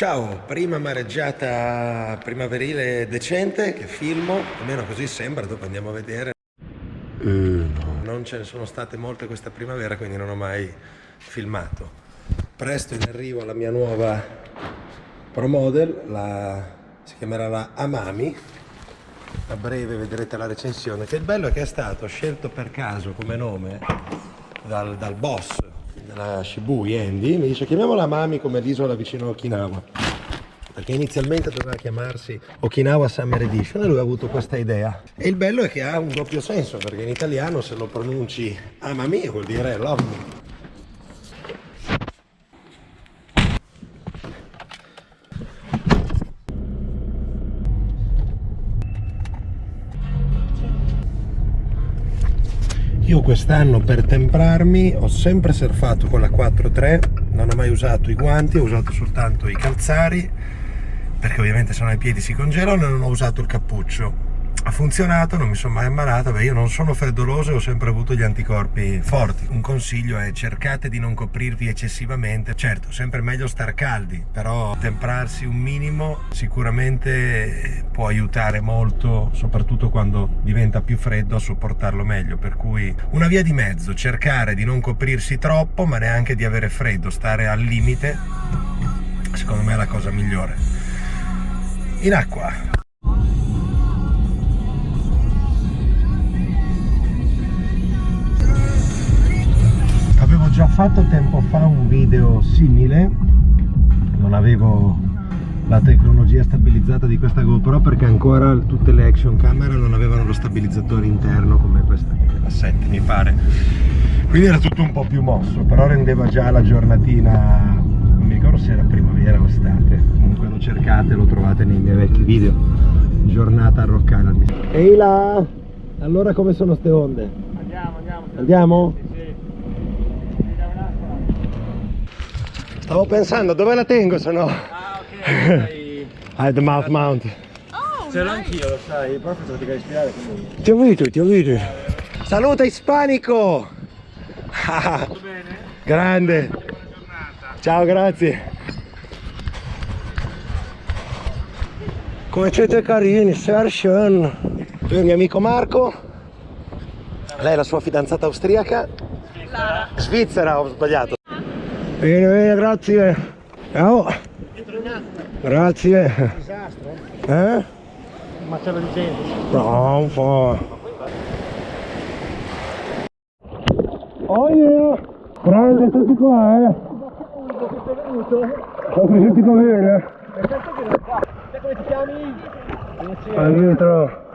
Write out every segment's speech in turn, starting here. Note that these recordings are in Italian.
Ciao, prima mareggiata primaverile decente che filmo, almeno così sembra, dopo andiamo a vedere. No. Non ce ne sono state molte questa primavera, quindi non ho mai filmato. Presto in arrivo la mia nuova Pro Model, si chiamerà la Amami. A breve vedrete la recensione, che il bello è che è stato scelto per caso come nome dal boss della Shibui, Andy. Mi dice chiamiamola Amami come l'isola vicino a Okinawa, perché inizialmente doveva chiamarsi Okinawa Summer Edition e lui ha avuto questa idea. E il bello è che ha un doppio senso, perché in italiano se lo pronunci Amami vuol dire love me. Io quest'anno per temprarmi ho sempre surfato con la 4.3, non ho mai usato i guanti, ho usato soltanto i calzari, perché ovviamente sennò i piedi si congelano, e non ho usato il cappuccio. Ha funzionato, non mi sono mai ammalato, io non sono freddoloso e ho sempre avuto gli anticorpi forti. Un consiglio è: cercate di non coprirvi eccessivamente. Certo, sempre meglio star caldi, però temprarsi un minimo sicuramente può aiutare molto, soprattutto quando diventa più freddo, a sopportarlo meglio. Per cui una via di mezzo: cercare di non coprirsi troppo ma neanche di avere freddo, stare al limite, secondo me è la cosa migliore. In acqua. Avevo già fatto tempo fa un video simile, non avevo la tecnologia stabilizzata di questa GoPro perché ancora tutte le action camera non avevano lo stabilizzatore interno come questa, la 7 mi pare, quindi era tutto un po' più mosso, però rendeva già la giornatina, non mi ricordo se era primavera o estate, comunque lo cercate, lo trovate nei miei vecchi video, giornata arroccata. Ehi là, allora come sono ste onde? Andiamo? Sì. Stavo pensando dove la tengo, se no. Ah, ok. Hai the mouth mount. Oh, ce l'ho anch'io, lo sai, il prof ti devi ispirare comunque. Ti ho visto. Saluta Ispanico! Tutto bene? Grande! Buona giornata. Ciao, grazie! Come siete carini, Sergio! Tu il mio amico Marco, lei è la sua fidanzata austriaca. Svizzera, ho sbagliato. Bene, grazie. Ciao. Grazie. Disastro? Eh? Un macello di gente. No, un po'. Oh yeah! Grande tutti qua, Sei venuto? Ho sentito bene. Perfetto che non fa. Te come ti chiami? Al dietro.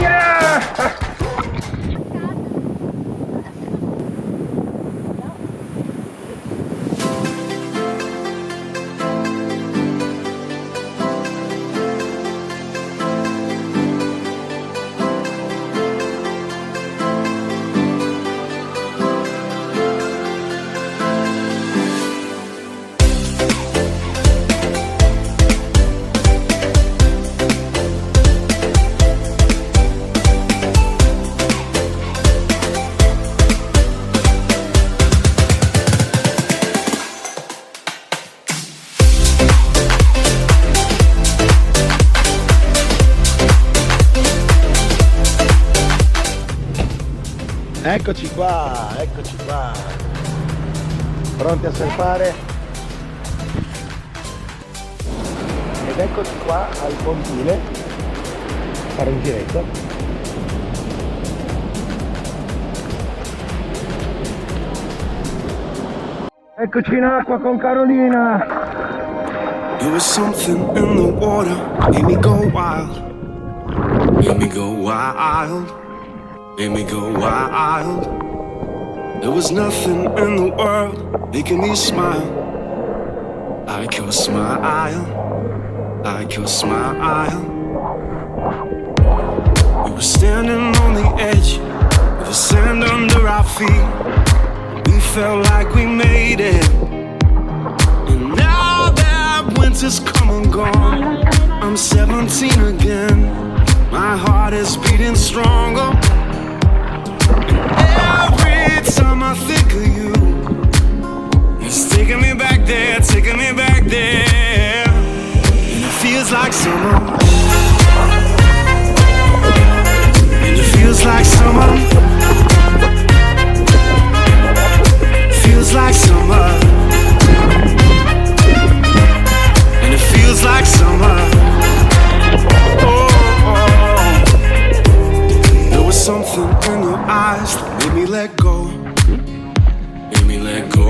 yeah! Eccoci qua, pronti a surfare ed eccoci qua al pontile, fare un giretto. Eccoci in acqua con Carolina. There was something in the water, made me go wild, made me go wild. Made me go wild. There was nothing in the world making me smile like your smile, like your smile. We were standing on the edge with the sand under our feet. We felt like we made it. And now that winter's come and gone, I'm 17 again. My heart is beating stronger. Every time I think of you, it's taking me back there, taking me back there. And it feels like summer. And it feels like summer. Feels like summer. And it feels like summer. Oh, oh. There was something in your eyes that made me let go. Made me let go.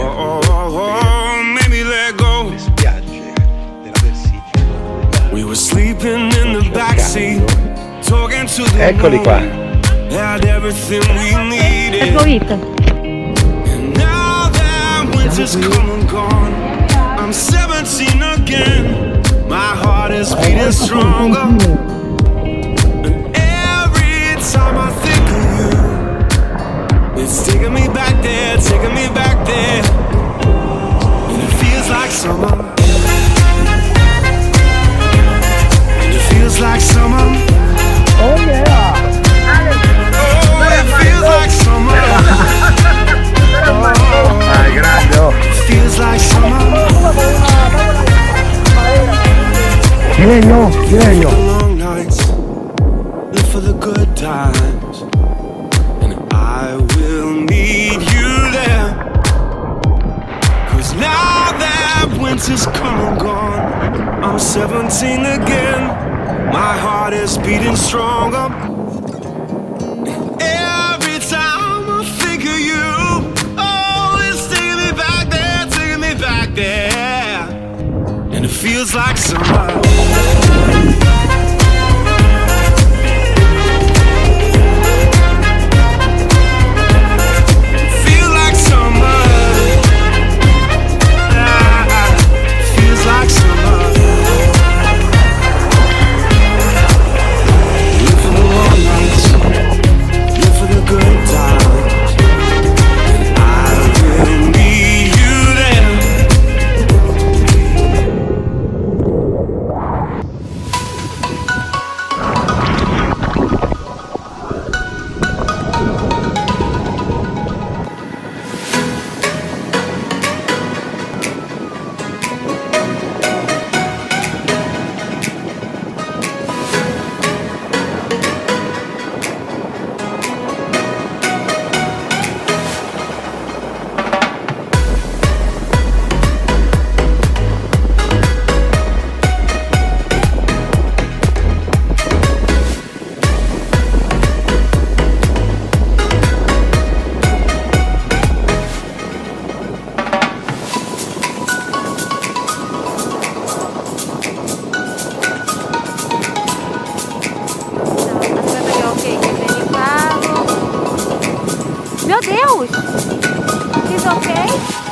Made me let go. We were sleeping in the backseat, talking to the Eccoli qua. moon. Had everything we needed. And now that winter's come and gone, I'm 17 again. My heart is beating stronger. And every time I think of you, it's taking me back there, taking me back there. And it feels like summer. And it feels like summer. Oh yeah! Oh, it feels like summer. Dai, grande! Oh. It feels like summer. Genio, genio! The long nights, live for the good times, and I will need you there. 'Cause now that winter's come and gone, I'm 17 again. My heart is beating stronger. Every time I think of you, oh, it's taking me back there, taking me back there. And it feels like summer. Feel like summer. Feels like summer. Live for the long nights, live for the good times, and I will need you there. Meu Deus! He's okay?